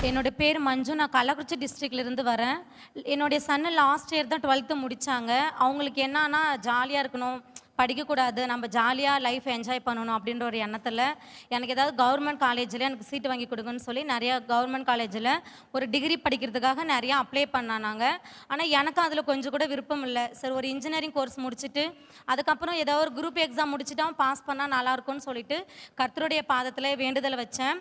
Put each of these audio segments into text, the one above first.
என்னோட பேர் மஞ்சு. நான் கள்ளக்குறிச்சி டிஸ்ட்ரிக்ட்லேருந்து வரேன். என்னுடைய சன்னு லாஸ்ட் இயர் தான் 12th முடித்தாங்க. அவங்களுக்கு என்னன்னா ஜாலியாக இருக்கணும், படிக்கக்கூடாது, நம்ம ஜாலியாக லைஃப் என்ஜாய் பண்ணணும் அப்படின்ற ஒரு எண்ணத்தில் எனக்கு ஏதாவது கவர்மெண்ட் காலேஜில் எனக்கு சீட்டு வாங்கி கொடுங்கன்னு சொல்லி நிறையா கவர்மெண்ட் காலேஜில் ஒரு டிகிரி படிக்கிறதுக்காக நிறையா அப்ளை பண்ணானாங்க. ஆனால் எனக்கு அதில் கொஞ்சம் கூட விருப்பம் இல்லை. சரி, ஒரு இன்ஜினியரிங் கோர்ஸ் முடிச்சுட்டு அதுக்கப்புறம் ஏதாவது ஒரு குரூப் எக்ஸாம் முடிச்சுட்டு அவன் பாஸ் பண்ணால் நல்லாயிருக்கும்னு சொல்லிட்டு கர்த்தருடைய பாதத்தில் வேண்டுதலை வச்சேன்.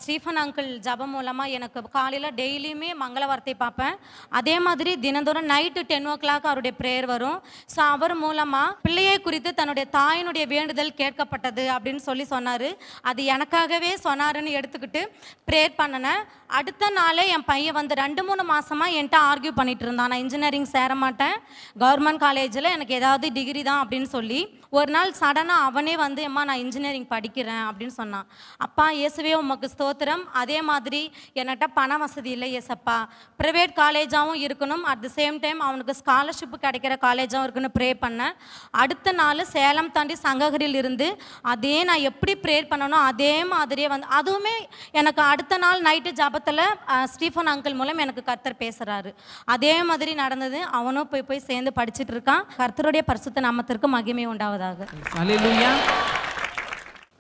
ஸ்டீஃபன் அங்கிள் ஜபம் மூலமாக எனக்கு காலையில் டெய்லியுமே மங்கள வார்த்தை பார்ப்பேன். அதே மாதிரி தினந்தோறும் நைட்டு 10 o'clock அவருடைய ப்ரேயர் வரும். ஸோ அவர் மூலமாக பிள்ளையை குறித்து தன்னுடைய தாயினுடைய வேண்டுதல் கேட்கப்பட்டது அப்படின்னு சொல்லி சொன்னார். அது எனக்காகவே சொன்னாருன்னு எடுத்துக்கிட்டு ப்ரேயர் பண்ணினேன். அடுத்த நாளே என் பையன் வந்து 2-3 மாதமாக என்கிட்ட ஆர்கியூ பண்ணிகிட்டு இருந்தான். நான் இன்ஜினியரிங் சேர மாட்டேன், கவர்மெண்ட் காலேஜில் எனக்கு ஏதாவது டிகிரி தான் அப்படின்னு சொல்லி. ஒரு நாள் சடனாக அவனே வந்து அம்மா நான் இன்ஜினியரிங் படிக்கிறேன் அப்படின்னு சொன்னான். அப்பா இயேசுவே உமக்கு ஸ்தோத்திரம். அதே மாதிரி என்கிட்ட பண வசதி இல்லை ஏசப்பா, ப்ரைவேட் காலேஜாகவும் இருக்கணும், அட் த சேம் டைம் அவனுக்கு ஸ்காலர்ஷிப்பு கிடைக்கிற காலேஜாகவும் இருக்குன்னு ப்ரே பண்ணேன். அடுத்த நாள் சேலம் தாண்டி சங்ககிரியில் இருந்து அதே நான் எப்படி ப்ரேயர் பண்ணணும் அதே மாதிரியே வந்து அதுவுமே எனக்கு அடுத்த நாள் நைட்டு ஜபத்தில் ஸ்டீஃபன் அங்கிள் மூலம் எனக்கு கர்த்தர் பேசுகிறாரு. அதே மாதிரி நடந்தது. அவனும் போய் சேர்ந்து படிச்சுட்டு இருக்கான். கர்த்தருடைய பரிசுத்த நாமத்திற்கு மகிமை உண்டாவதாக. அல்லேலூயா.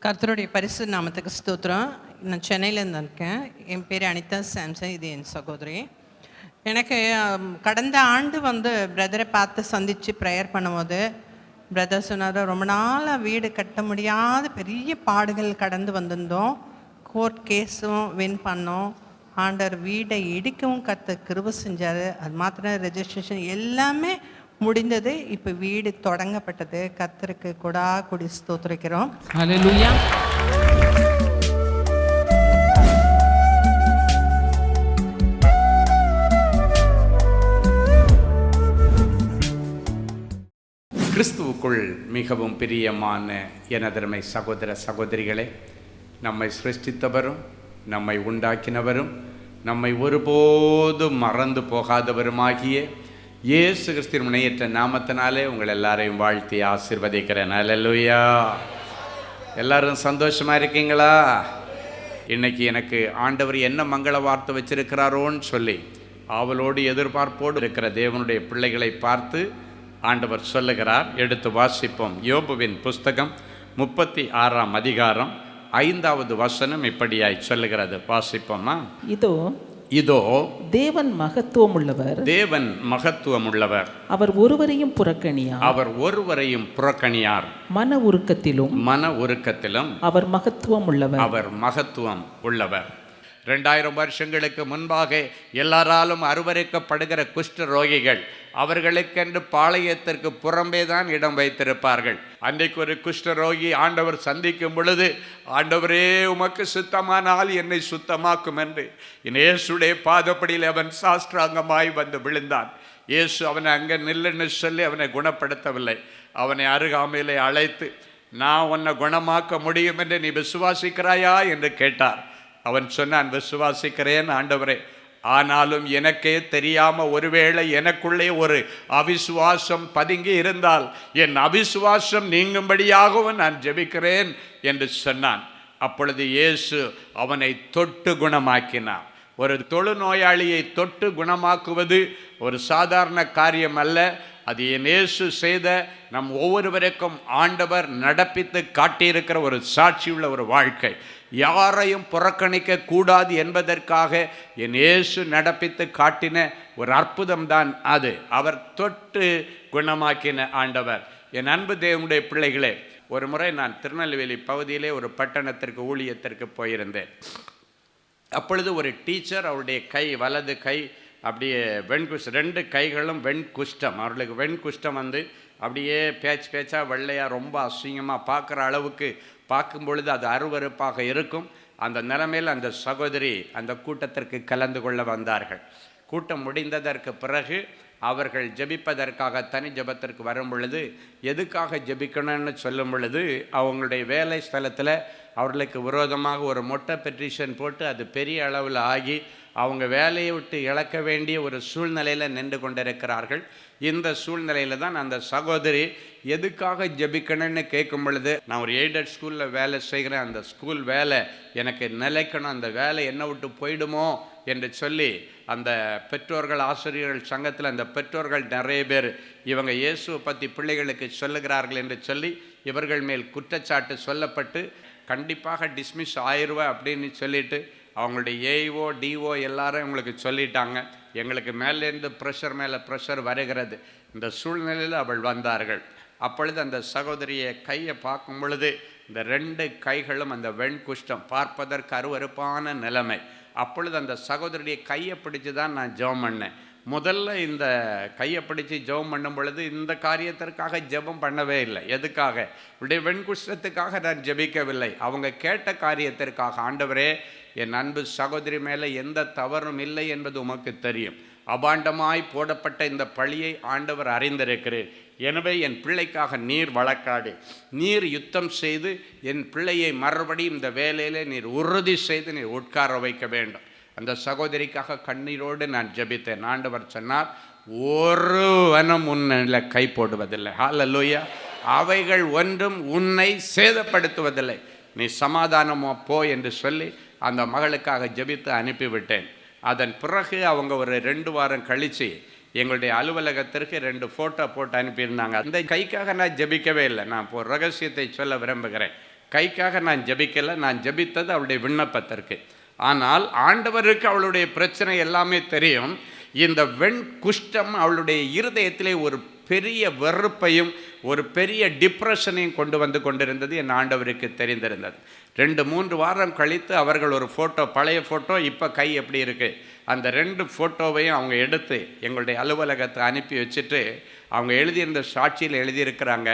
கர்த்தருடைய பரிசு நாமத்துக்கு ஸ்தோத்திரம். நான் சென்னையிலேருந்து இருக்கேன். என் பேர் அனிதா சாம்சன், இது என் சகோதரி. எனக்கு கடந்த ஆண்டு வந்து பிரதரை பார்த்து சந்தித்து ப்ரேயர் பண்ணும்போது பிரதர் சொன்னார், ரொம்ப நாளாக வீடு கட்ட முடியாத பெரிய பாடுகள் கடந்து வந்திருந்தோம், கோர்ட் கேஸும் வின் பண்ணோம், ஆண்டவர் வீடை இடிக்கவும் கர்த்தர் கிருபை செஞ்சார். அது மாத்திரம் ரெஜிஸ்ட்ரேஷன் எல்லாமே முடிந்தது. இப்போ வீடு தொடங்கப்பட்டது. கர்த்தருக்கு கொடா கொடி ஸ்தோத்திரிக்கிறோம். அல்லேலூயா. கிறிஸ்துவுக்குள் மிகவும் பிரியமான எனதருமை சகோதர சகோதரிகளே, நம்மை சிருஷ்டித்தவரும் நம்மை உண்டாக்கினவரும் நம்மை ஒருபோதும் மறந்து போகாதவருமாகிய இயேசு கிறிஸ்துவின் முனையற்ற நாமத்தினாலே உங்கள் எல்லாரையும் வாழ்த்தி ஆசீர்வதிக்கிறேன். அல்லேலூயா. எல்லாரும் சந்தோஷமாக இருக்கீங்களா? இன்னைக்கு எனக்கு ஆண்டவர் என்ன மங்கள வார்த்தை வச்சிருக்கிறாரோன்னு சொல்லி ஆவலோடு எதிர்பார்ப்போடு இருக்கிற தேவனுடைய பிள்ளைகளை பார்த்து ஆண்டவர் சொல்லுகிறார். எடுத்து வாசிப்போம். யோபுவின் புஸ்தகம் 36ஆம் அதிகாரம் 5வது வசனம் இப்படியாய் சொல்லுகிறது. வாசிப்போமா? இதோ தேவன் மகத்துவம் உள்ளவர், தேவன் மகத்துவம் உள்ளவர், அவர் ஒருவரையும் புறக்கணியார், மன உருக்கத்திலும் அவர் மகத்துவம் உள்ளவர். 2000 வருஷங்களுக்கு முன்பாக எல்லாராலும் அருவருக்கப்படுகிற குஷ்ட ரோகிகள் அவர்களுக்கென்று பாளையத்திற்கு புறம்பே தான் இடம் வைத்திருப்பார்கள். அன்றைக்கு ஒரு குஷ்ட ரோகி ஆண்டவர் சந்திக்கும் பொழுது, ஆண்டவரே உமக்கு சுத்தமானால் என்னை சுத்தமாக்கும் என்று இயேசுடைய பாதப்படியில் அவன் சாஷ்டாங்கமாய் வந்து விழுந்தான். இயேசு அவனை அங்கே நில்லுன்னு சொல்லி அவனை குணப்படுத்தவில்லை. அவனை அருகாமையிலே அழைத்து, நான் உன்னை குணமாக்க முடியும் என்று நீ விசுவாசிக்கிறாயா என்று கேட்டார். அவன் சொன்னான், விசுவாசிக்கிறேன் ஆண்டவரே, ஆனாலும் எனக்கே தெரியாமல் ஒருவேளை எனக்குள்ளே ஒரு அவிசுவாசம் பதுங்கி இருந்தால் என் அவிசுவாசம் நீங்கும்படியாகவும் நான் ஜெபிக்கிறேன் என்று சொன்னான். அப்பொழுது இயேசு அவனை தொட்டு குணமாக்கினார். ஒரு தொழுநோயாளியை தொட்டு குணமாக்குவது ஒரு சாதாரண காரியம் அல்ல. அது என் இயேசு செய்த நம் ஒவ்வொருவருக்கும் ஆண்டவர் நடப்பித்து காட்டியிருக்கிற ஒரு சாட்சியுள்ள ஒரு வாழ்க்கை. யாரையும் புறக்கணிக்க கூடாது என்பதற்காக என் இயேசு நடப்பித்து காட்டின ஒரு அற்புதம் தான் அது. அவர் தொட்டு குணமாக்கின ஆண்டவர். என் அன்பு தேவனுடைய பிள்ளைகளே, ஒரு முறை நான் திருநெல்வேலி பகுதியிலே ஒரு பட்டணத்திற்கு ஊழியத்திற்கு போயிருந்தேன். அப்பொழுது ஒரு டீச்சர், அவருடைய கை, வலது கை அப்படியே வெண்குஷ்டம், 2 கைகளும் வெண்குஷ்டம். அவர்களுக்கு வெண்குஷ்டம் வந்து அப்படியே பேச்சாக வெள்ளையாக ரொம்ப அசிங்கமாக பார்க்குற அளவுக்கு பார்க்கும் பொழுது அது அருவருப்பாக இருக்கும். அந்த நிலைமையில் அந்த சகோதரி அந்த கூட்டத்திற்கு கலந்து கொள்ள வந்தார்கள். கூட்டம் முடிந்ததற்கு பிறகு அவர்கள் ஜெபிப்பதற்காக தனி ஜெபத்திற்கு வரும் பொழுது, எதுக்காக ஜெபிக்கணும்னு சொல்லும் பொழுது, அவங்களுடைய வேலை ஸ்தலத்தில் அவர்களுக்கு விரோதமாக ஒரு மொட்டை பெட்டிஷன் போட்டு அது பெரிய அளவில் ஆகி அவங்க வேலையை விட்டு இழக்க வேண்டிய ஒரு சூழ்நிலையில் நின்று கொண்டிருக்கிறார்கள். இந்த சூழ்நிலையில் தான் அந்த சகோதரி எதுக்காக ஜெபிக்கணும்னு கேட்கும் பொழுது, நான் ஒரு எய்டட் ஸ்கூலில் வேலை செய்கிறேன், அந்த ஸ்கூல் வேலை எனக்கு நிலைக்கணும், அந்த வேலை என்னை விட்டு போயிடுமோ என்று சொல்லி அந்த பெற்றோர்கள் ஆசிரியர்கள் சங்கத்தில் அந்த பெற்றோர்கள் நிறைய பேர் இவங்க இயேசுவை பற்றி பிள்ளைகளுக்கு சொல்லுகிறார்கள் என்று சொல்லி இவர்கள் மேல் குற்றச்சாட்டு சொல்லப்பட்டு கண்டிப்பாக டிஸ்மிஸ் ஆயிடுவா அப்படின்னு சொல்லிட்டு அவங்களுடைய ஏஓ டிஓ எல்லாரும் இவங்களுக்கு சொல்லிட்டாங்க. எங்களுக்கு மேலேருந்து ப்ரெஷர் மேலே ப்ரெஷர் வருகிறது. இந்த சூழ்நிலையில் அவள் வந்தார்கள். அப்பொழுது அந்த சகோதரியை கையை பார்க்கும் பொழுது இந்த 2 கைகளும் அந்த வெண்குஷ்டம், பார்ப்பதற்கு அருவருப்பான நிலைமை. அப்பொழுது அந்த சகோதரியை கையை பிடிச்சி தான் நான் ஜெபம் பண்ணேன். முதல்ல இந்த கையை பிடிச்சி ஜெபம் பண்ணும் பொழுது இந்த காரியத்திற்காக ஜெபம் பண்ணவே இல்லை. எதுக்காக? இப்படி வெண்குஷ்டத்துக்காக நான் ஜெபிக்கவில்லை. அவங்க கேட்ட காரியத்திற்காக, ஆண்டவரே என் அன்பு சகோதரி மேலே எந்த தவறும் இல்லை என்பது உமக்கு தெரியும், அபாண்டமாய் போடப்பட்ட இந்த பழியை ஆண்டவர் அறிந்திருக்கிறேன், எனவே என் பிள்ளைக்காக நீர் வழக்காடு, நீர் யுத்தம் செய்து என் பிள்ளையை மறுபடியும் இந்த வேலையில் நீர் உறுதி செய்து நீர் உட்கார வைக்க வேண்டும். அந்த சகோதரிக்காக கண்ணீரோடு நான் ஜெபித்தேன். ஆண்டவர் சொன்னார், ஒருவனும் உன்னில் கை போடுவதில்லை. ஹல்லேலூயா. அவைகள் ஒன்றும் உன்னை சேதப்படுத்துவதில்லை, நீ சமாதானமாக போ என்று சொல்லி அந்த மகளுக்காக ஜெபித்து அனுப்பிவிட்டேன். அதன் பிறகு அவங்க ஒரு 2 வாரம் கழித்து எங்களுடைய அலுவலகத்திற்கு 2 ஃபோட்டோ போட்டு அனுப்பியிருந்தாங்க. அந்த கைக்காக நான் ஜெபிக்கவே இல்லை. நான் இப்போ ரகசியத்தை சொல்ல விரும்புகிறேன். கைக்காக நான் ஜெபிக்கலை, நான் ஜெபித்தது அவளுடைய விண்ணப்பத்திற்கு. ஆனால் ஆண்டவருக்கு அவளுடைய பிரச்சனை எல்லாமே தெரியும். இந்த வெண் குஷ்டம் அவளுடைய இருதயத்திலே ஒரு பெரிய வெறுப்பையும் ஒரு பெரிய டிப்ரெஷனையும் கொண்டு வந்து கொண்டிருந்தது என் ஆண்டவருக்கு தெரிந்திருந்தது. 2-3 வாரம் கழித்து அவர்கள் ஒரு ஃபோட்டோ, பழைய ஃபோட்டோ, இப்போ கை எப்படி இருக்குது, அந்த 2 ஃபோட்டோவையும் அவங்க எடுத்து எங்களுடைய அலுவலகத்தை அனுப்பி வச்சுட்டு அவங்க எழுதியிருந்த சாட்சியில் எழுதியிருக்கிறாங்க,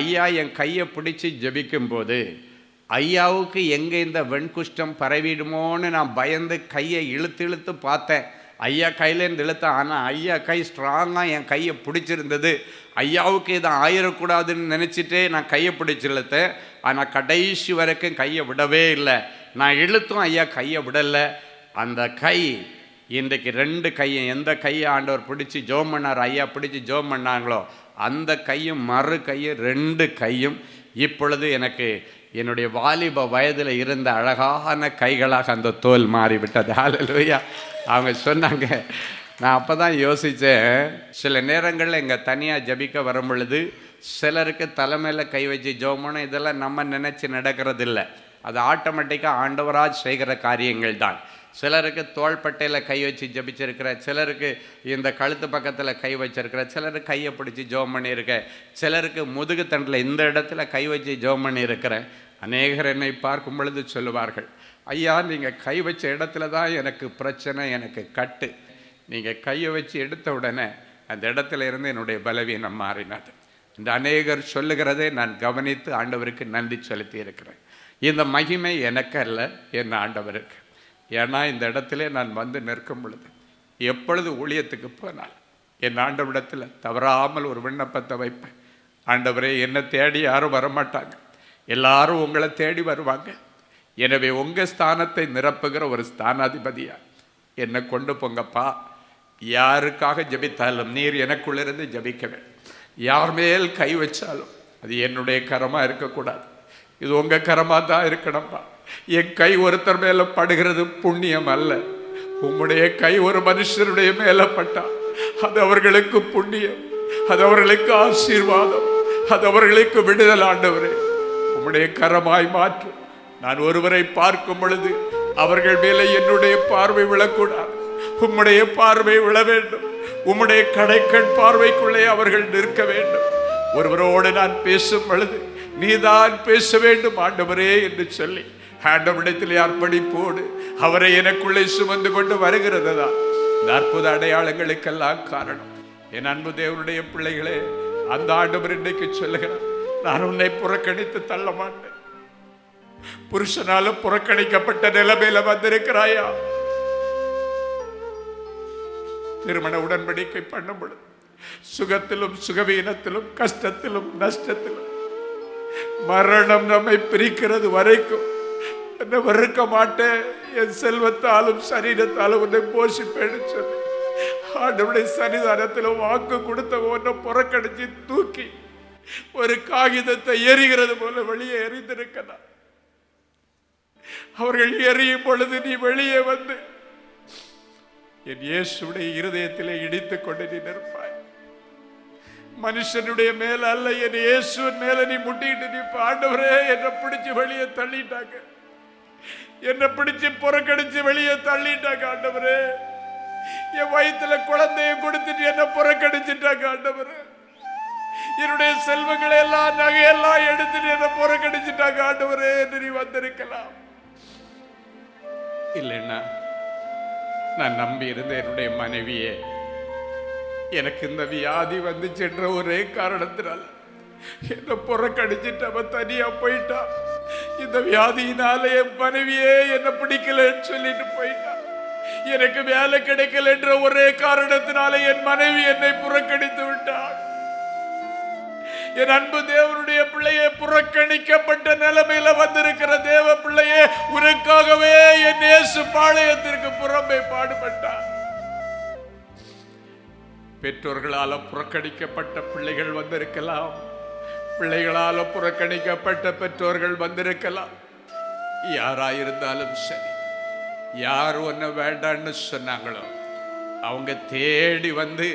ஐயா என் கையை பிடிச்சி ஜெபிக்கும்போது ஐயாவுக்கு எங்கே இந்த வெண்குஷ்டம் பரவிடுமோன்னு நான் பயந்து கையை இழுத்து பார்த்தேன். ஐயா கையிலேருந்து இழுத்தேன், ஆனால் ஐயா கை ஸ்ட்ராங்காக என் கையை பிடிச்சிருந்தது. ஐயாவுக்கு இதை ஆயிடக்கூடாதுன்னு நினச்சிட்டே நான் கையை பிடிச்சி இழுத்தேன். ஆனால் கடைசி வரைக்கும் கையை விடவே இல்லை. நான் இழுத்தும் ஐயா கையை விடலை. அந்த கை இன்றைக்கு 2 கையும், எந்த கையை ஆண்டவர் பிடிச்சி ஜெபம் பண்ணார், ஐயா பிடிச்சி ஜெபம் பண்ணாங்களோ அந்த கையும் மறு கையும் 2 கையும் இப்பொழுது எனக்கு என்னுடைய வாலிப வயதில் இருந்த அழகான கைகளாக அந்த தோல் மாறிவிட்டது. ஹல்லேலூயா. அவங்க சொன்னாங்க, நான் அப்போ தான் யோசித்தேன், சில நேரங்களில் எங்கள் தனியாக ஜபிக்க வரும் பொழுது சிலருக்கு தலைமையில் கை வச்சு ஜெபம், இதெல்லாம் நம்ம நினச்சி நடக்கிறதில்ல, அது ஆட்டோமேட்டிக்காக ஆண்டவராக செய்கிற காரியங்கள் தான். சிலருக்கு தோள்பட்டையில் கை வச்சு ஜபிச்சிருக்கிற, சிலருக்கு இந்த கழுத்து பக்கத்தில் கை வச்சிருக்கிற, சிலருக்கு கையை பிடிச்சி ஜெபம் பண்ணியிருக்க, சிலருக்கு முதுகு தண்டில் இந்த இடத்துல கை வச்சு ஜெபம் பண்ணியிருக்கிறேன். அநேகர் என்னை பார்க்கும் பொழுது சொல்லுவார்கள், ஐயா நீங்கள் கை வச்ச இடத்துல தான் எனக்கு பிரச்சனை, எனக்கு கட்டு, நீங்கள் கையை வச்சு எடுத்த உடனே அந்த இடத்துல இருந்து என்னுடைய பலவீனம் மாறினது. இந்த அநேகர் சொல்லுகிறதை நான் கவனித்து ஆண்டவருக்கு நன்றி செலுத்தி இருக்கிறேன். இந்த மகிமை எனக்கு அல்ல, என் ஆண்டவருக்கு. ஏன்னா இந்த இடத்துல நான் வந்து நிற்கும் பொழுது எப்பொழுது ஊழியத்துக்கு போனால் என் ஆண்டவரிடத்தில் தவறாமல் ஒரு விண்ணப்பத்தை வைப்பேன். ஆண்டவரே, என்னை தேடி யாரும் வரமாட்டாங்க, எல்லாரும் உங்களை தேடி வருவாங்க, எனவே உங்கள் ஸ்தானத்தை நிரப்புகிற ஒரு ஸ்தானாதிபதியா என்னை கொண்டு போங்கப்பா. யாருக்காக ஜபித்தாலும் நீர் எனக்குள்ளிருந்து ஜபிக்க வேண்டும். யார் மேல் கை வச்சாலும் அது என்னுடைய கரமாக இருக்கக்கூடாது, இது உங்கள் கரமாக தான் இருக்கணும்ப்பா. என் கை ஒருத்தர் மேலே படுகிறது புண்ணியம் அல்ல, உம்முடைய கை ஒரு மனுஷருடைய மேலே பட்டா அது அவர்களுக்கு புண்ணியம், அது அவர்களுக்கு ஆசீர்வாதம், அது அவர்களுக்கு விடுதல். ஆண்டவரே, உம்முடைய கரமாய் மாற்றும். நான் ஒருவரை பார்க்கும் பொழுது அவர்கள் மேலே என்னுடைய பார்வை விழக்கூடாது, உம்முடைய பார்வை விழ வேண்டும். உம்முடைய கடைக்கண் பார்வைக்குள்ளே அவர்கள் நிற்க வேண்டும். ஒருவரோடு நான் பேசும் பொழுது நீதான் பேச வேண்டும் ஆண்டவரே என்று சொல்லி ஆண்டவரிடத்தில் அர்ப்பணிப்போடு அவரை எனக்குள்ளே சுமந்து கொண்டு வருகிறது தான் இந்த அற்புத அடையாளங்களுக்கெல்லாம் காரணம். என் அன்பு தேவனுடைய பிள்ளைகளே, அந்த ஆண்டவர் இன்றைக்கு சொல்லுகிறார், நான் உன்னை புறக்கணித்து தள்ள மாட்டேன். புருஷனாலும் புறக்கணிக்கப்பட்ட நிலைமையில வந்திருக்கிறாயா? திருமண உடன்படிக்கை பண்ணும் பொழுது சுகத்திலும் சுகவீனத்திலும் கஷ்டத்திலும் நஷ்டத்திலும் மரணம் நம்மை பிரிக்கிறது வரைக்கும் உன்னை வெறுக்க மாட்டேன், என் செல்வத்தாலும் சரீரத்தாலும் உன்னை போஷிப்பேன்னு சொல்லி ஆண்டவருடைய சன்னிதானத்தில் வாக்கு கொடுத்த உன்னை புறக்கணிச்சு தூக்கி ஒரு காகிதத்தை எரிகிறது போல வெளியே எறிந்திருக்கலாம். அவர்கள் எரியும் பொழுது நீ வெளியே வந்து என் இயேசுடைய இருதயத்திலே இடித்துக் கொண்டு நீ நிற்பாய். மனுஷனுடைய மேல அல்ல, என் இயேசுவின் மேல நீ முட்டிட்டு நிற்ப. ஆண்டவரே, என்னை பிடிச்சு வெளியே தள்ளிட்டாங்க, என்னை பிடிச்சு புறக்கணிச்சு வெளியே தள்ளிட்டாங்க. ஆண்டவரே, என் வயிற்றுல குழந்தைய கொடுத்துட்டு என்ன புறக்கணிச்சுட்டாங்க. ஆண்டவரே, என்னுடைய செல்வங்களை எல்லாம் நகையெல்லாம் எடுத்துட்டு என்ன புறக்கணிச்சுட்டாங்க. ஆண்டவரே, நீ வந்திருக்கலாம். இல்லைன்னா நான் நம்பி இருந்த என்னுடைய மனைவியே எனக்கு இந்த வியாதி வந்துச்சுன்ற ஒரே காரணத்தினால என்ன புறக்கணிச்சுட்டு அவன் தனியா போயிட்டா. இந்த வியாதியினால என் மனைவியே என்ன பிடிக்கலன்னு சொல்லிட்டு போயிட்டா. எனக்கு வேலை கிடைக்கல என்ற ஒரே காரணத்தினால என் மனைவி என்னை புறக்கணித்து விட்டாள். என் அன்பு தேவனுடைய பிள்ளையே, புறக்கணிக்கப்பட்ட நிலைமையில வந்திருக்கிற தேவ பிள்ளையே, உனக்காகவே என் இயேசு பாளையத்திற்கு புறம்பே பாடுபட்டார். பெற்றோர்களால புறக்கணிக்கப்பட்ட பிள்ளைகள் வந்திருக்கலாம், பிள்ளைகளால புறக்கணிக்கப்பட்ட பெற்றோர்கள் வந்திருக்கலாம். யாராயிருந்தாலும் சரி, யார் உன்னை வேண்டான்னு சொன்னாங்களோ அவங்க தேடி வந்து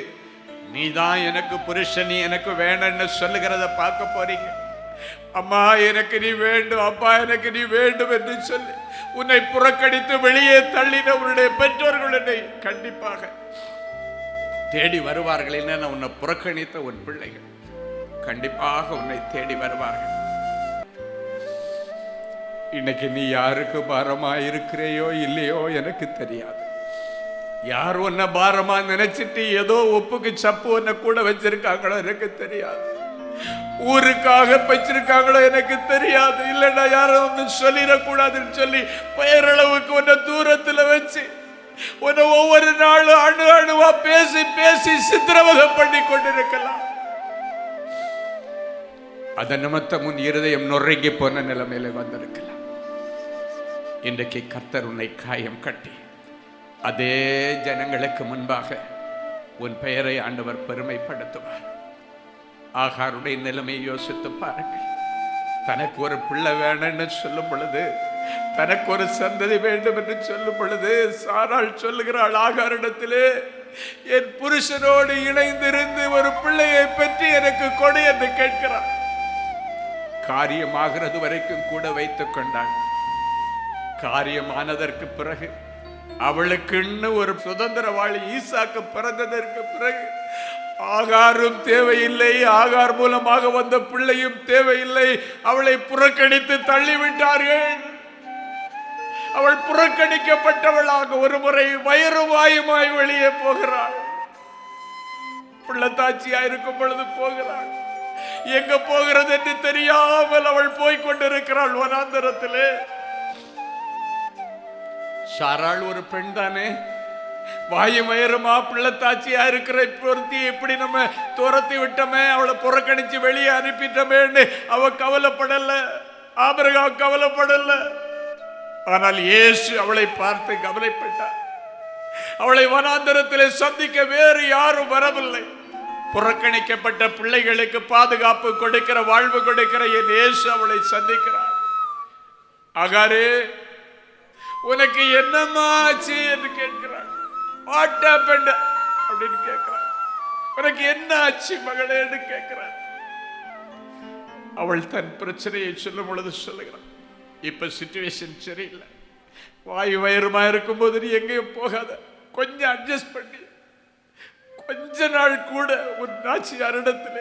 நீதான் எனக்கு புருஷன், நீ எனக்கு வேணும்னு சொல்லுகிறத பார்க்க போறீங்க. அம்மா எனக்கு நீ வேண்டும், அப்பா எனக்கு நீ வேண்டும் என்று சொல்லி உன்னை புறக்கணித்து வெளியே தள்ளின உன்னுடைய பெற்றோர்களுடைய கண்டிப்பாக தேடி வருவார்கள். என்ன, உன்னை புறக்கணித்த உன் பிள்ளைகள் கண்டிப்பாக உன்னை தேடி வருவார்கள். இன்னைக்கு நீ யாருக்கு பாரமா இருக்கிறையோ இல்லையோ எனக்கு தெரியாது. யார் உன்னை பாரமா நினைச்சிட்டு ஏதோ ஒப்புக்கு சப்பு உன்னை கூட வச்சிருக்காங்களோ எனக்கு தெரியாது. ஊருக்காக வச்சிருக்காங்களோ எனக்கு தெரியாது. இல்லைன்னா யாரும் ஒன்று சொல்லிடக்கூடாதுன்னு சொல்லி பெயரளவுக்கு உன்னை தூரத்துல வச்சு உன்னை ஒவ்வொரு நாளும் அணு அணுவா பேசி பேசி சித்திரவதை பண்ணி கொண்டிருக்கலாம். அதன் நிமித்தம் உன் இருதயம் நொறுங்கி போன நிலைமையில வந்திருக்கலாம். இன்றைக்கு கர்த்தர் உன்னை காயம் கட்டி அதே ஜனங்களுக்கு முன்பாக உன் பெயரை ஆண்டவர் பெருமைப்படுத்துவார். ஆகாருடைய நிலைமையை யோசித்து பாருங்கள். தனக்கு ஒரு பிள்ளை வேணும்னு சொல்லும் பொழுது, தனக்கு ஒரு சந்ததி வேண்டும் என்று சொல்லும் பொழுது சாராள் சொல்லுகிறாள் ஆகாரிடத்திலே, என் புருஷனோடு இணைந்திருந்து ஒரு பிள்ளையை பெற்று எனக்கு கொடு என்று கேட்கிறார். காரியமாகிறது வரைக்கும் கூட வைத்துக் கொண்டாள். காரியமானதற்கு பிறகு அவளுக்குன்னு ஒரு சுதந்திரவாளி ஈசாக்கு பிறந்ததற்கு பிறகு ஆகாரும் தேவையில்லை, ஆகார் மூலமாக வந்த பிள்ளையும் தேவையில்லை. அவளை புறக்கணித்து தள்ளிவிட்டார்கள். அவள் புறக்கணிக்கப்பட்டவளாக ஒரு முறை வயிறு வாயுமாய் வெளியே போகிறாள். பிள்ளைத்தாட்சியா இருக்கும் பொழுது போகிறாள். எங்க போகிறது என்று தெரியாமல் அவள் போய்கொண்டிருக்கிறாள் வனாந்தரத்திலே. சாராள் ஒரு பெண் தானே, வாயும் வயிறுமா பிள்ளைத்தாட்சியா இருக்கிற பொருத்தி எப்படி நம்ம துரத்தி விட்டோமே, அவளை புறக்கணிச்சு வெளியே அனுப்பிட்டோமேன்னு அவ கவலைப்படல, ஆபிரகாம் கவலைப்படல. ஆனால் இயேசு அவளை பார்த்து கவலைப்பட்டார். அவளை வனாந்தரத்திலே சந்திக்க வேறு யாரும் வரவில்லை. புறக்கணிக்கப்பட்ட பிள்ளைகளுக்கு பாதுகாப்பு கொடுக்கிற, வாழ்வு கொடுக்கிற என் இயேசு அவளை சந்திக்கிறார். ஆகாரே, உனக்கு என்னம்மா ஆச்சு என்று கேட்கிறாள். வாட் ஹேப்பன்ட் அப்படின்னு கேட்கிறாள். உனக்கு என்ன ஆச்சு மகளே என்று கேட்கிறாள். அவள் தன் பிரச்சனையை சொல்லும் பொழுது சொல்லுகிறாள், இப்ப சிச்சுவேஷன் சரியில்லை, வாயு வயிறுமா இருக்கும் போது நீ எங்கேயும் போகாத, கொஞ்சம் அட்ஜஸ்ட் பண்ணி கொஞ்ச நாள் கூட ஒரு நாச்சியாரிடத்துல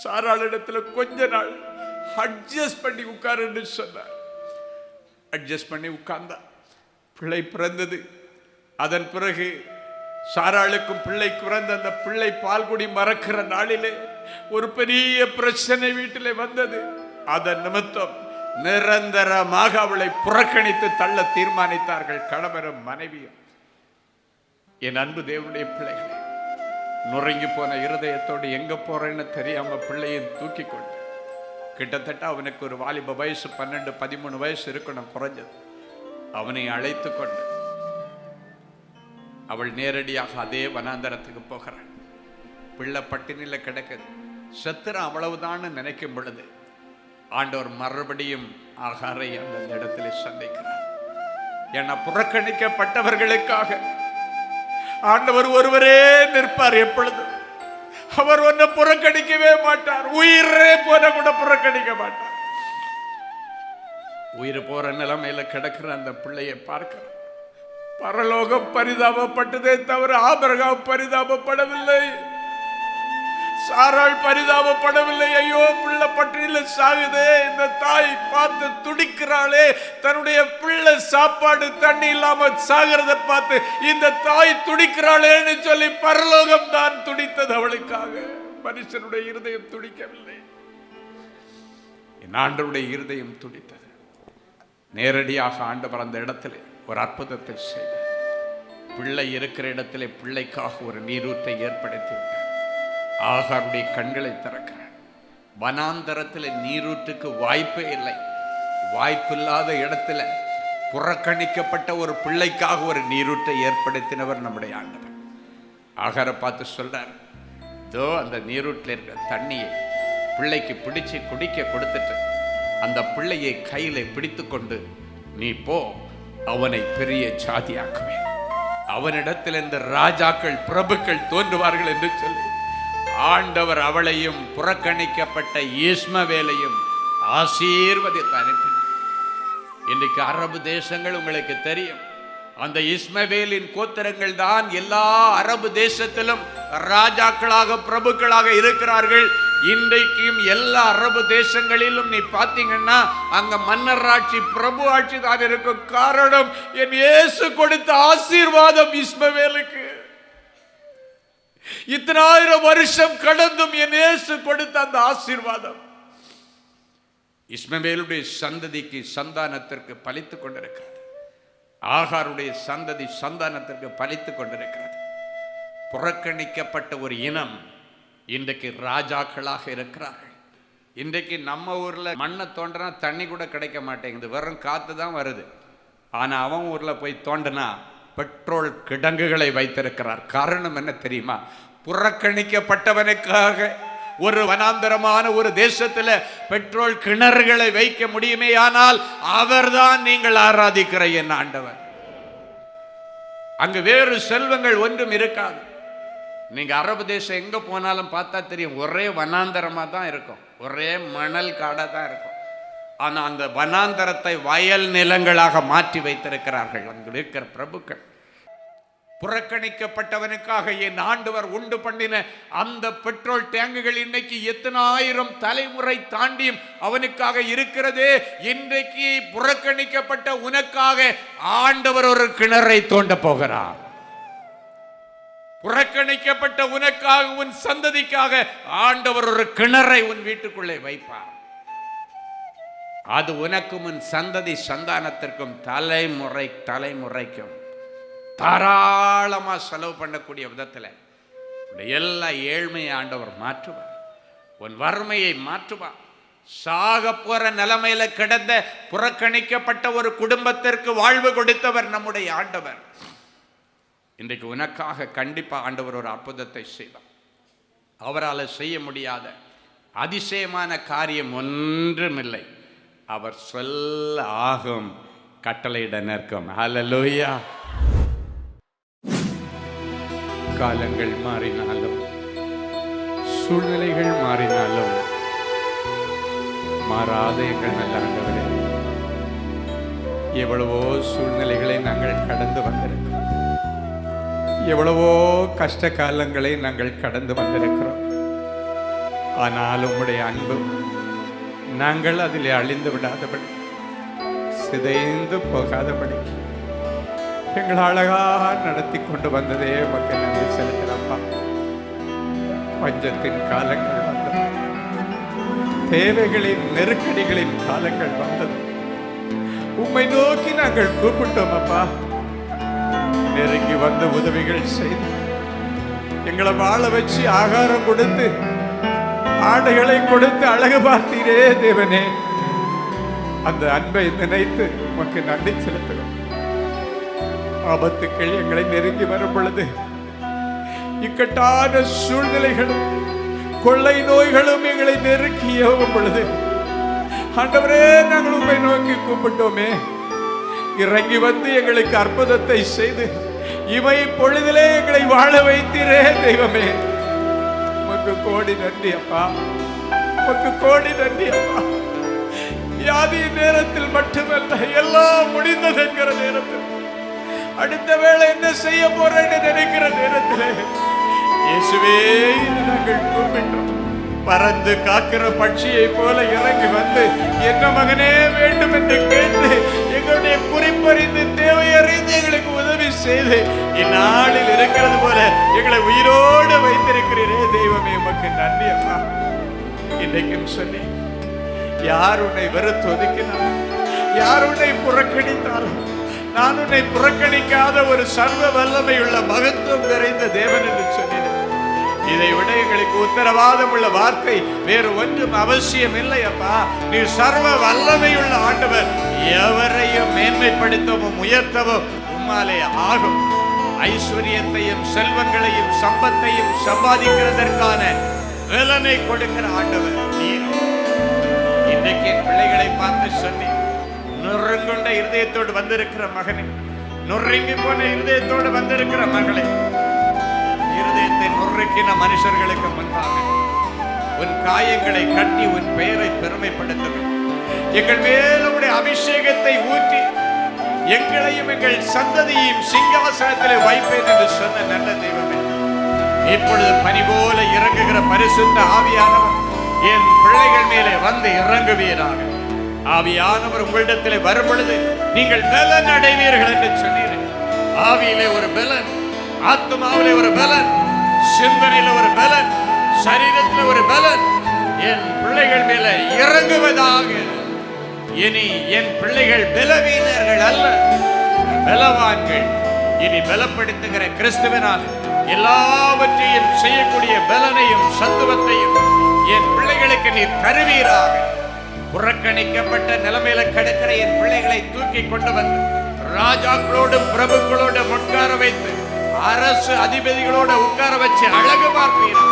சாராளிடத்துல கொஞ்ச நாள் அட்ஜஸ்ட் பண்ணி உட்காருன்னு சொன்னார். அட்ஜஸ்ட் பண்ணி உட்கார்ந்தா. பிள்ளை பிறந்தது. அதன் பிறகு சாராளுக்கும் பிள்ளை பிறந்த அந்த பிள்ளை பால்குடி மறக்கிற நாளிலே ஒரு பெரிய பிரச்சனை வீட்டிலே வந்தது. அதன் நிமித்தம் நிரந்தரமாக அவளை புறக்கணித்து தள்ள தீர்மானித்தார்கள் கணவரும் மனைவியும். என் அன்பு தேவனுடைய பிள்ளைகளே, நுறங்கி போன இருதயத்தோடு எங்க போறேன்னு தெரியாம பிள்ளையை தூக்கி கொண்டு கிட்டத்தட்ட அவனுக்கு ஒரு வாலிப வயசு 12-13 வயசு இருக்கணும் குறைஞ்சது. அவனை அழைத்து கொண்டு அவள் நேரடியாக அதே வனாந்தரத்துக்கு போகிறாள். பிள்ளை பட்டினில கிடக்குது, செத்துறான், அவ்வளவுதான் நினைக்கும் பொழுது ஆண்டவர் மறுபடியும் ஆகாரை அந்த இடத்துல சந்திக்கிறார். என புறக்கணிக்கப்பட்டவர்களுக்காக ஆண்டவர் ஒருவரே நிற்பார். எப்பொழுதும் அவர் ஒன்றை புறக்கணிக்கவே மாட்டார். உயிரே போன கூட புறக்கணிக்க மாட்டார். உயிர் போற நிலைமையில கிடக்கிற அந்த பிள்ளையை பார்க்கிறார். பரலோகம் பரிதாபப்பட்டதே தவிர ஆபிரகாம் பரிதாபப்படவில்லை, சாராள் பரிதாபப்படவில்லை. ஐயோ பிள்ளை பட்டினில சாகுதே, இந்த தாய் பார்த்து துடிக்கிறாளே, தன்னுடைய பிள்ளை சாப்பாடு தண்ணி இல்லாம சாகிறத பார்த்து இந்த தாய் துடிக்கிறாளேன்னு சொல்லி பரலோகம் தான் துடித்தது அவளுக்காக. மனுஷனுடைய இருதயம் துடிக்கவில்லை, என் ஆண்டவருடைய இருதயம் துடித்தது. நேரடியாக ஆண்டவர் அந்த இடத்துல ஒரு அற்புதத்தை செய்தார். பிள்ளை இருக்கிற இடத்துல பிள்ளைக்காக ஒரு நீரூற்றை ஏற்படுத்தி விட்டார். ஆகாருடைய கண்களை திறக்கிறார். வனாந்தரத்தில் நீரூற்றுக்கு வாய்ப்பே இல்லை. வாய்ப்பில்லாத இடத்துல புறக்கணிக்கப்பட்ட ஒரு பிள்ளைக்காக ஒரு நீரூற்றை ஏற்படுத்தினவர் நம்முடைய ஆண்டவர். ஆகாரை பார்த்து சொல்றார், இதோ அந்த நீரூற்றில் இருக்கிற தண்ணியை பிள்ளைக்கு பிடிச்சு குடிக்க கொடுத்துட்டு அந்த பிள்ளையை கையில பிடித்து கொண்டு நீ போ, அவனை பெரிய ஜாதியாக்குவேன், அவனிடத்தில் இந்த ராஜாக்கள் பிரபுக்கள் தோன்றுவார்கள் என்று சொல்லி ஆண்டவர் அவளையும் புறக்கணிக்கப்பட்ட இஸ்மவேலையும் ஆசீர்வதித்து அனுப்பினார். இன்றைக்கு அரபு தேசங்கள் உங்களுக்கு தெரியும். அந்த இஸ்மவேலின் கோத்திரங்கள் தான் எல்லா அரபு தேசத்திலும் ராஜாக்களாக பிரபுக்களாக இருக்கிறார்கள். இன்றைக்கும் எல்லா அரபு தேசங்களிலும் நீ பார்த்தீங்கன்னா அங்க மன்னர் ஆட்சி, பிரபு ஆட்சி தான் இருக்கும். காரணம் என் இயேசு கொடுத்த ஆசீர்வாதம் இஸ்மவேலுக்கு. இத்தனாயிரம் வருஷம் கடந்தும் என் இயேசு கொடுத்த அந்த ஆசீர்வாதம் இஸ்மவேலுடைய சந்ததிக்கு சந்தானத்திற்கு பலித்துக் கொண்டிருக்கிறது. ஆகாருடைய சந்ததி சந்தானத்திற்கு பலித்துக் கொண்டிருக்கிறது. புறக்கணிக்கப்பட்ட ஒரு இனம் இன்றைக்கு ராஜாக்களாக இருக்கிறார்கள். இன்றைக்கு நம்ம ஊர்ல மண்ணை தோண்டினா தண்ணி கூட கிடைக்க மாட்டேங்குது, வெறும் காத்து தான் வருது. ஆனா அவன் ஊர்ல போய் தோண்டினா பெட்ரோல் கிடங்குகளை வைத்திருக்கிறார். காரணம் என்ன தெரியுமா? புறக்கணிக்கப்பட்டவனுக்காக ஒரு வனாந்தரமான ஒரு தேசத்துல பெட்ரோல் கிணறுகளை வைக்க முடியுமே, ஆனால் அவர்தான் நீங்கள் ஆராதிக்கிற என் ஆண்டவர். அங்கு வேறு செல்வங்கள் ஒன்றும் இருக்காது. நீங்க அரபு தேசம் எங்க போனாலும் பார்த்தா தெரியும், ஒரே வனாந்தரமா தான் இருக்கும், ஒரே மணல் காடா தான் இருக்கும். ஆனா அந்த வனாந்தரத்தை வயல் நிலங்களாக மாற்றி வைத்திருக்கிறார்கள் அங்கு இருக்கிற பிரபுக்கள். புறக்கணிக்கப்பட்டவனுக்காக என் ஆண்டவர் உண்டு பண்ணின அந்த பெட்ரோல் டேங்குகள் இன்னைக்கு எத்தனாயிரம் தலைமுறை தாண்டியும் அவனுக்காக இருக்கிறதே. இன்றைக்கு புறக்கணிக்கப்பட்ட உனக்காக ஆண்டவர் ஒரு கிணறை தோண்ட போகிறார். புறக்கணிக்கப்பட்ட உனக்காக, உன் சந்ததிக்காக ஆண்டவர் ஒரு கிணறை உன் வீட்டுக்குள்ளே வைப்பார். அது உனக்கும் உன் சந்ததி சந்தானத்திற்கும் தலைமுறை தலைமுறைக்கும் தாராளமா செலவு பண்ணக்கூடிய விதத்தில் எல்லா ஏழ்மையை ஆண்டவர் மாற்றுவார். உன் வறுமையை மாற்றுவார். சாக போற நிலைமையில கிடந்த புறக்கணிக்கப்பட்ட ஒரு குடும்பத்திற்கு வாழ்வு கொடுத்தவர் நம்முடைய ஆண்டவர். இன்றைக்கு உனக்காக கண்டிப்பா ஆண்டவர் ஒரு அற்புதத்தை செய்வார். அவரால் செய்ய முடியாத அதிசயமான காரியம் ஒன்றுமில்லை. அவர் சொல்ல ஆகும், கட்டளையிட நிற்கும். ஹல்லேலூயா. காலங்கள் மாறினாலும் சூழ்நிலைகள் மாறினாலும் மாறாத எங்கள் நல்ல ஆண்டவரே, எவ்வளவோ சூழ்நிலைகளை நாங்கள் கடந்து வந்திருக்கிறோம், எவ்வளவோ கஷ்ட காலங்களை நாங்கள் கடந்து வந்திருக்கிறோம். ஆனால் உம்முடைய அன்பு நாங்கள் அதில் அழிந்து விடாதபடி, சிதைந்து போகாதபடி எங்களை அழகாக நடத்தி கொண்டு வந்ததே மக்கள் நன்றி செலுத்துகிறப்பா. பஞ்சத்தின் காலங்கள் வந்தது, தேவைகளின் நெருக்கடிகளின் காலங்கள் வந்தது. உம்மை நோக்கி நாங்கள் கூப்பிட்டோம் அப்பா. நெருங்கி வந்து உதவிகள் செய்து எங்களை வாழ வச்சு ஆகாரம் கொடுத்து ஆடைகளை கொடுத்து அழகு பார்த்தீரே தேவனே, அந்த அன்பை நினைத்து உமக்கு நன்றி செலுத்துகிறோம். ஆபத்துக்கள் எங்களை நெருங்கி வரும் பொழுது, இக்கட்டான சூழ்நிலைகளும் கொள்ளை நோய்களும் எங்களை நெருக்கி ஏவும் பொழுது, ஆண்டவரே நாங்கள் உம்மை நோக்கி கூப்பிட்டோமே, இறங்கி வந்து எங்களுக்கு அற்புதத்தை செய்து இவை பொழுதிலே எங்களை வாழ வைத்தீரே தெய்வமே. உமக்கு கோடி நன்றி அப்பா, உமக்கு கோடி நன்றி அப்பா. வியாதியின் நேரத்தில் மட்டுமல்ல, எல்லாம் முடிந்தது என்கிற நேரத்தில், அடுத்த வேளை என்ன செய்ய போறேன்னு நினைக்கிற நேரத்தில், இயேசுவே என்று நாங்கள் கூப்பிட்டோம். பறந்து காக்கிற பட்சியை போல இறங்கி வந்து என்ன மகனே வேண்டும் என்று கேட்டு எங்களுடைய குறிப்பறிந்து தேவையறிந்து எங்களுக்கு உதவி செய்து இந்நாளில் இருக்கிறது போல எங்களை உயிரோடு வைத்திருக்கிறீரே தெய்வமே, உமக்கு நன்றி அப்பா. இன்றைக்கும் சொன்னேன், யார் உன்னை வெறுத்து ஒதுக்கினாலும், யார் உன்னை புறக்கணித்தாலும், நான் உன்னை புறக்கணிக்காத ஒரு சர்வ வல்லமையுள்ள மகத்துவம் நிறைந்த தேவன் என்று சொன்னேன். இதை விட எங்களுக்கு உத்தரவாதம் உள்ள வார்த்தை வேறு ஒன்றும் அவசியம் இல்லை அப்பா. நீ சர்வ வல்லமையுள்ள ஆண்டவர், எவரையும் மேன்மைப்படுத்தவும் உயர்த்தவும் உம்மாலே ஆகும். ஐஸ்வர்யத்தையும் செல்வங்களையும் சம்பத்தையும் சம்பாதிக்கிறதற்கான வேலனை கொடுக்கிற ஆண்டவர் நீர். இன்றைக்கு என் பிள்ளைகளை பார்த்து சொன்னேன், நொறுங்குண்ட இருதயத்தோடு வந்திருக்கிற மகனே, நொறுங்கி போன இருதயத்தோடு வந்திருக்கிற மகளே, இருதயத்தை நொறுக்கின மனுஷர்களுக்கு முன்பாக உன் காயங்களை கட்டி உன் பெயரை பெருமைப்படுத்துவேன். எங்கள் மேல் உடைய அபிஷேகத்தை ஊற்றி எங்களையும் எங்கள் சந்ததியையும் சிங்காசனத்திலே வைப்பேன் என்று சொன்ன நல்ல தெய்வமே, இப்பொழுது பனி போல இறங்குகிற பரிசுத்த ஆவியானவர் என் பிள்ளைகள் மேலே வந்து இறங்குவீராக. ஆவியானவர் உங்களிடத்திலே வரும் பொழுது நீங்கள் பலன் அடைவீர்கள் என்று சொன்னீர்கள். ஆவியிலே ஒரு பலன், ஆத்மாவிலே ஒரு பலன், சிந்தனையில ஒரு பலன், சரீரத்தில் ஒரு பலன் என் பிள்ளைகள் மேல இறங்குவதாக. இனி என் பிள்ளைகள் பலவீனர்கள் அல்ல, பலவான்கள். இனி பலப்படுத்துகிற கிறிஸ்துவினால் எல்லாவற்றையும் செய்யக்கூடிய பலனையும் சத்துவத்தையும் என் பிள்ளைகளுக்கு நீ தருவீராக. புறக்கணிக்கப்பட்ட நிலைமையில கிடக்கிற என் பிள்ளைகளை தூக்கி கொண்டு வந்து ராஜாக்களோடும் பிரபுக்களோடும் உட்கார வைத்து அரசு அதிபதிகளோட உட்கார வச்சு அழகு பார்ப்பீரா.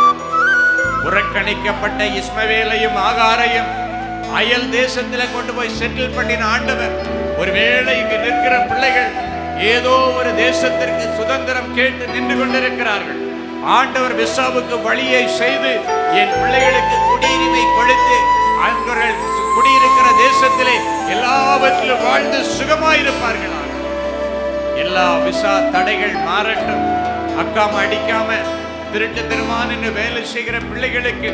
புறக்கணிக்கப்பட்ட இஸ்மவேலையும் ஆகாரையும் அயல் தேசத்துல கொண்டு போய் செட்டில் பண்ணின ஆண்டவர், ஒருவேளை இங்கு நிற்கிற பிள்ளைகள் ஏதோ ஒரு தேசத்திற்கு சுதந்திரம் கேட்டு நின்று கொண்டிருக்கிறார்கள். ஆண்டவர் விசாவுக்கு வழியை செய்து என் பிள்ளைகளுக்கு குடியுரிமை கொடுத்து அவர்கள் குடியிருக்கிற தேசத்திலே எல்லாவற்றிலும் வாழ்ந்து சுகமாயிருப்பார்களா. எல்லா விசா தடைகள் மாறட்டும். அக்காம அடிக்காம திருட்டு திருமான்னு வேலை செய்கிற பிள்ளைகளுக்கு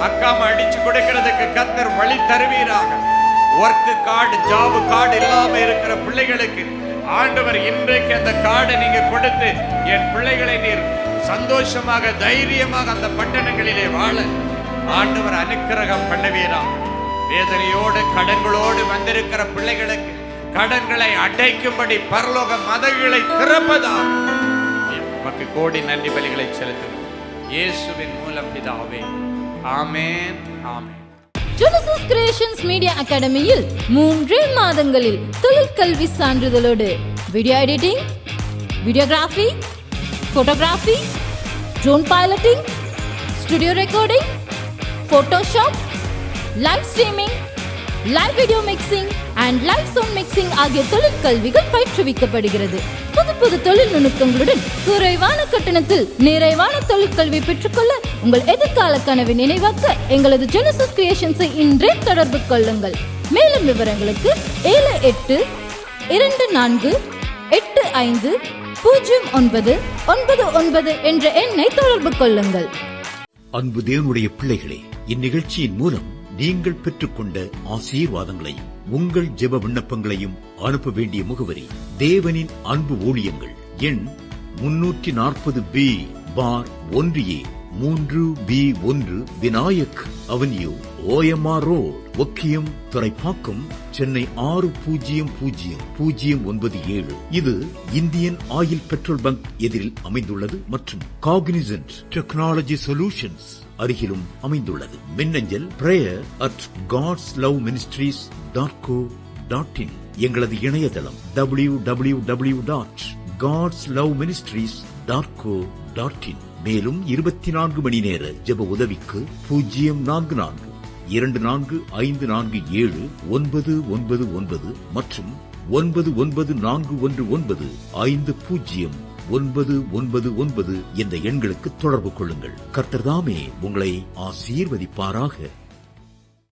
அக்காம அடிச்சு கொடுக்கிறதுக்கு கர்த்தர் வழி தருவீராக. ஒர்க் கார்டு, ஜாப் கார்டு இல்லாம இருக்கிற பிள்ளைகளுக்கு ஆண்டவர் இன்றைக்கு அந்த கார்டை நீங்க கொடுத்து என் பிள்ளைகளை நீர் சந்தோஷமாக தைரியமாக அந்த பட்டணங்களிலே வாழ ஆண்டவர் அனுக்கிரகம் பண்ணுவீராக. வேதனையோடு கடன்களோடு வந்திருக்கிற பிள்ளைகளுக்கு கடன்களை அடைக்கும்படி பரலோக மதகுகளை திறப்பதாக நமக்கு கோடி நன்றி பலிகளை செலுத்துவோம் இயேசுவின் மூலம் பிதாவே. Amen, amen. Genesis creations media அகாடமியில் 3 மாதங்களில் தொழிற்கல்வி சான்றிதழோடு video editing, videography, photography, drone piloting, studio recording, Photoshop, live streaming, live video mixing and live sound mixing ஆகிய தொழிற்கல்விகள் பயிற்றுவிக்கப்படுகிறது. புது தொழில் நுணுக்கங்களுடன் குறைவான கட்டணத்தில் நிறைவான தொழிற்கல்வி பெற்றுக்கொள்ள உங்கள் எதிர்கால கனவை நினைவாக்க எங்களது ஜெனசிஸ் கிரியேஷன்ஸை இன்றே தொடர்பு கொள்ளுங்கள். மேலும் விவரங்களுக்கு 7824850999 என்ற எண்ணை தொடர்பு கொள்ளுங்கள். அன்பு தேவனுடைய பிள்ளைகளே, இந்நிகழ்ச்சியின் மூலம் நீங்கள் பெற்றுக்கொண்ட ஆசீர்வாதங்களையும் உங்கள் ஜெப விண்ணப்பங்களையும் அனுப்ப வேண்டிய முகவரி தேவனின் அன்பு ஊழியங்கள், எண் 340B பார் 1A 3B1 Vinayak avenue, OMR road, Okkiyam, Thoraipakkam, Chennai 600097. இது இந்தியன் ஆயில் பெட்ரோல் பங்க் எதிரில் அமைந்துள்ளது மற்றும் காக்னிசன்ட் டெக்னாலஜி சொல்யூஷன்ஸ் அருகிலும் அமைந்துள்ளது. மின்னஞ்சல் prayer@godsloveministries.co.in. எங்களது இணையதளம் www.godsloveministries.co.in. மேலும் 24 மணி நேர ஜெப உதவிக்கு 04454547999 மற்றும் 9941950999 என்ற எண்களுக்கு தொடர்பு கொள்ளுங்கள். கர்த்தர் தாமே உங்களை ஆசீர்வதிப்பாராக.